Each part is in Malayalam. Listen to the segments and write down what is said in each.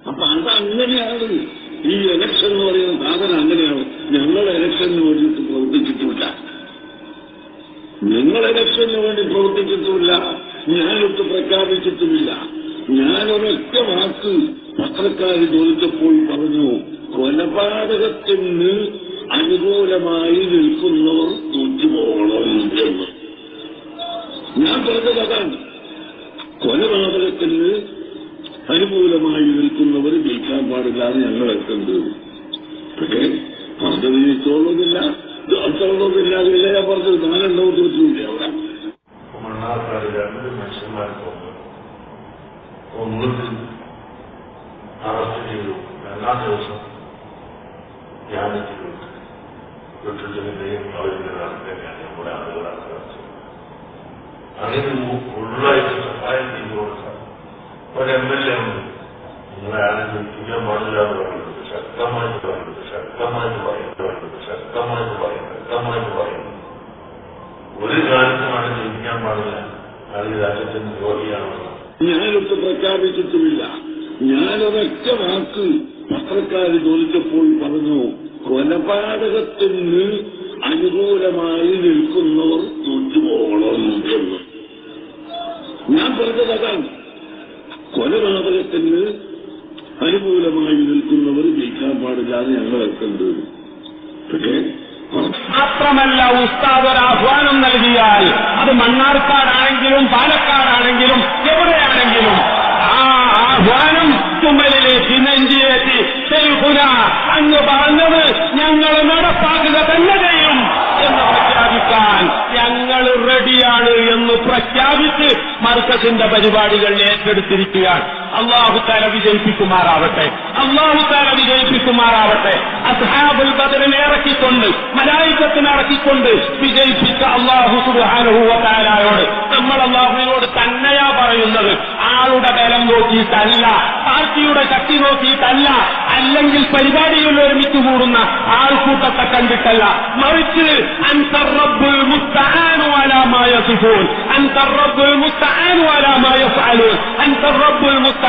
അപ്പൊ അതങ്ങനെയാണ്. ഈ ഇലക്ഷൻ എന്ന് പറയുന്ന സാധനം അങ്ങനെയാണ്. ഞങ്ങൾ ഇലക്ഷന് വേണ്ടിയിട്ട് പ്രവർത്തിച്ചിട്ടില്ല, നിങ്ങൾ ഇലക്ഷന് വേണ്ടി പ്രവർത്തിച്ചിട്ടുമില്ല, ഞാനൊട്ട് പ്രഖ്യാപിച്ചിട്ടുമില്ല. ഞാനൊരൊറ്റ വാക്ക് പത്രക്കാർ ചോദിച്ചപ്പോൾ പറഞ്ഞു, കൊലപാതകത്തിന് അനുകൂലമായി നിൽക്കുന്നവർ തോറ്റുപോകണം എന്ന്. ഞാൻ പറഞ്ഞത് അതാണ്. കൊലപാതകത്തിന് അനുകൂലമായി നിൽക്കുന്നവർ ജയിക്കാൻ പാടില്ലാതെ ഞങ്ങൾ എത്തുന്നത്. പക്ഷേ പറഞ്ഞത് ജയിച്ചോളുന്നില്ല, അത്തോളുന്നില്ല. ഞാൻ പറഞ്ഞത് നാലുണ്ടോ തോറ്റില്ല. അവിടെ മണ്ണാർക്കാട് രണ്ട് മനുഷ്യന്മാർ ഒന്ന് അറസ്റ്റ് ചെയ്തു, രണ്ടാം ദിവസം ധ്യാനത്തിൽ വിട്ടിട്ടിന്റെയും അവരുടെ നടത്തേക്കാണ് നമ്മുടെ ആളുകളാണ് കാണിച്ചത്. അതിന് ഫുള്ളായിട്ട് സഹായം ചെയ്തു കൊടുക്കാൻ ഒരു MLA ഉണ്ട്. നിങ്ങളെ ആരും ജയിക്കാൻ പാടില്ല എന്ന് പറയുന്നത് ശക്തമായിട്ട് പറയുന്നത്, ശക്തമായിട്ട് പറയുന്നത്, ശക്തമായിട്ട് പറയുന്നത്, ശക്തമായിട്ട് പറയുന്നത്. ഒരു കാലത്തുമാണ് ജയിക്കാൻ പാടില്ല, അത് രാജ്യത്തിന് ദ്രോഹിയാണെന്ന് ഞാനൊട്ട് പ്രഖ്യാപിച്ചിട്ടുമില്ല. ഞാനൊരൊറ്റ വാക്ക് പത്രക്കാർ ചോദിച്ചപ്പോൾ പറഞ്ഞു, കൊലപാതകത്തിന് അനുകൂലമായി നിൽക്കുന്നവർ തോറ്റുപോകണം എന്ന്. ഞാൻ പറഞ്ഞത് അതാണ്. കൊലപാതകത്തിന് അനുകൂലമായി നിൽക്കുന്നവർ ജയിക്കാൻ പാടില്ലാതെ ഞങ്ങൾ എത്തേണ്ടത്. പക്ഷേ മാത്രമല്ല, ഉസ്താദ് ഒരു ആഹ്വാനം നൽകിയാൽ അത് മണ്ണാർക്കാടാണെങ്കിലും പാലക്കാടാണെങ്കിലും എവിടെയാണെങ്കിലും ആ ആഹ്വാനം ചുമലിലേക്ക് നെഞ്ചിലേറ്റി ശൈഖുന അങ്ങ് പറഞ്ഞത് ഞങ്ങൾ നടപ്പാക്കുക തന്നെ ചെയ്യും എന്ന് പ്രഖ്യാപിക്കാൻ ഞങ്ങൾ റെഡിയാണ് എന്ന് പ്രഖ്യാപിച്ച് മർക്കസിന്റെ പരിപാടികൾ ഏറ്റെടുത്തിരിക്കുകയാണ്. അല്ലാഹു തആല വിജയിപ്പിക്കുമാറാവട്ടെ, അല്ലാഹു തആല വിജയിപ്പിക്കുമാറാവട്ടെ. അസ്ഹാബുൽ ബദറിനെ ഇറക്കിക്കൊണ്ട്, മലായികത്തിനെ ഇറക്കിക്കൊണ്ട് വിജയിപ്പിച്ച അല്ലാഹു സുബ്ഹാനഹു വ തആലയോട് നമ്മൾ അല്ലാഹുവിനോട് തന്നെയാ പറയുന്നത്. ആളുടെ ബലം നോക്കിയിട്ടല്ല, പാർട്ടിയുടെ ശക്തി നോക്കിയിട്ടല്ല, അല്ലെങ്കിൽ പരിപാടിയിൽ ഒരുമിച്ച് കൂടുന്ന ആൾക്കൂട്ടത്തെ കണ്ടിട്ടല്ല, മറിച്ച് അൻതർ റബ്ബുൽ മുസ്തആനു അലാ മാ യസിഫൂൻ, അൻതർ റബ്ബുൽ മുസ്തആനു അലാ മാ യഫ്അലൂൻ, അൻതർ റബ്ബുൽ മുസ്തആനു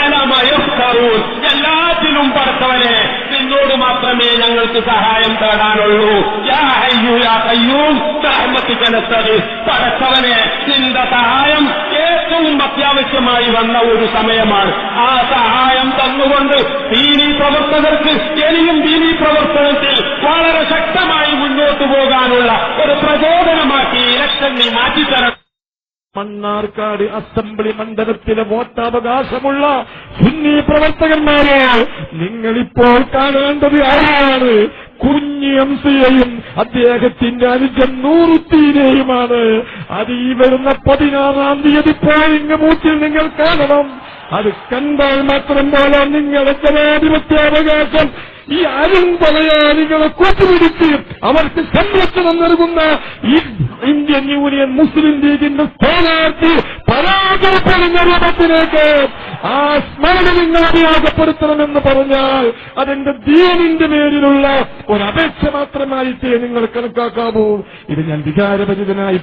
അലാ മാ യഫ്തറൂൻ. എല്ലാത്തിനും പടച്ചവനെ നിന്നോട് മാത്രമേ ഞങ്ങൾക്ക് സഹായം തേടാനുള്ളൂ. യാ ഹയ്യു യാ ഖയ്യൂം ബിറഹ്മതിക നസ്തഗീസ്. പടച്ചവനെ നിന്റെ സഹായം ഏറ്റവും അത്യാവശ്യമായി വന്ന ഒരു സമയമാണ്. ആ സഹായം തന്നുകൊണ്ട് ദീനീ പ്രവർത്തകർക്ക് ഇനിയും ദീനീ പ്രവർത്തനത്തിൽ വളരെ ശക്തമായി മുന്നോട്ടു പോകാനുള്ള ഒരു പ്രചോദനമാക്കി ഇലക്ഷൻ നീ മാറ്റിത്തരണം. മണ്ണാർക്കാട് അസംബ്ലി മണ്ഡലത്തിലെ വോട്ടവകാശമുള്ള സുന്നി പ്രവർത്തകന്മാരെ, നിങ്ങളിപ്പോൾ കാണേണ്ടത് ആരാണ്? കുഞ്ഞി എംസിയെയും അദ്ദേഹത്തിന്റെ അനുജൻ നൂറുദ്ദീനെയുമാണ്. അത് ഈ വരുന്ന 16-ാം തീയതി പോളിംഗ് ബൂത്തിൽ നിങ്ങൾ കാണണം. അത് കണ്ടാൽ മാത്രം പോലെ നിങ്ങളുടെ ജനാധിപത്യാവകാശം ഈ അരുംപലയാളികളെ കൂട്ടുപിടിച്ച് അവർക്ക് സംരക്ഷണം നൽകുന്ന ഈ ഇന്ത്യൻ യൂണിയൻ മുസ്ലിം ലീഗിന്റെ സ്ഥാനാർത്ഥി പരാജയപ്പെടുന്ന രൂപത്തിലേക്ക് ആ സ്മരണ നിങ്ങൾ ഉപയോഗപ്പെടുത്തണമെന്ന് പറഞ്ഞാൽ അതെന്റെ ദീനിന്റെ പേരിലുള്ള ഒരപേക്ഷ മാത്രമായിട്ടേ നിങ്ങൾ കണക്കാക്കാവൂ. ഇത് ഞാൻ വികാരഭരിതനായി